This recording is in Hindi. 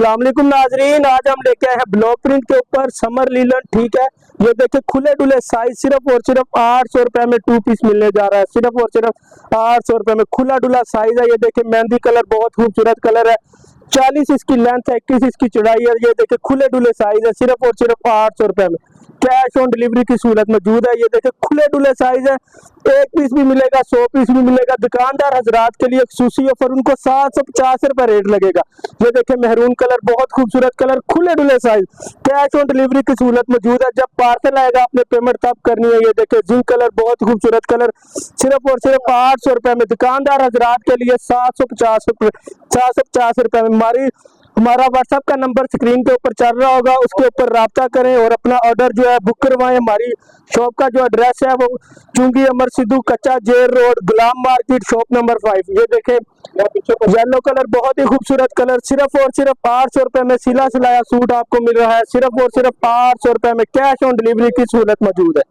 अस्सलाम वालेकुम नाजरीन, आज हम लेके आए हैं ब्लॉक प्रिंट के ऊपर समर लीलन। ठीक है, ये देखिए खुले डुले साइज सिर्फ और सिर्फ 800 रुपए में 2 पीस मिलने जा रहा है। सिर्फ और सिर्फ 800 रुपए में खुला डुला साइज है। ये देखिए मेहंदी कलर, बहुत खूबसूरत कलर है। 40 इसकी लेंथ है, 21 इसकी चौड़ाई है। ये देखिए खुले डुले साइज है, सिर्फ और सिर्फ 800 रुपए में। कैश ऑन डिलीवरी की सूरत मौजूद है। ये देखिए खुले डुले साइज है, 1 पीस भी मिलेगा, 100 पीस भी मिलेगा। दुकानदार हजरात के लिए खूसूसी ऑफर, उनको 750 रुपए रेट लगेगा। ये देखिए मेहरून कलर, बहुत खूबसूरत कलर, खुले डुले साइज, कैश ऑन डिलीवरी की सूरत मौजूद है। जब पार्सल आएगा आपने पेमेंट तब करनी है। ये देखिए जिंक कलर, बहुत खूबसूरत कलर, सिर्फ और सिर्फ 800 रुपए में। दुकानदार हजरात के लिए 750 रुपए में। हमारा व्हाट्सएप का नंबर स्क्रीन के ऊपर चल रहा होगा, उसके ऊपर राब्ता करें और अपना ऑर्डर जो है बुक करवाएं। हमारी शॉप का जो एड्रेस है वो चुंगी अमर सिद्धू, कच्चा जेल रोड, गुलाम मार्केट, शॉप नंबर 5। ये देखें येलो कलर, बहुत ही खूबसूरत कलर, सिर्फ और सिर्फ 800 रुपए में सिला सिलाया सूट आपको मिल रहा है। सिर्फ और सिर्फ 800 रुपए में कैश ऑन डिलीवरी की सूरत मौजूद है।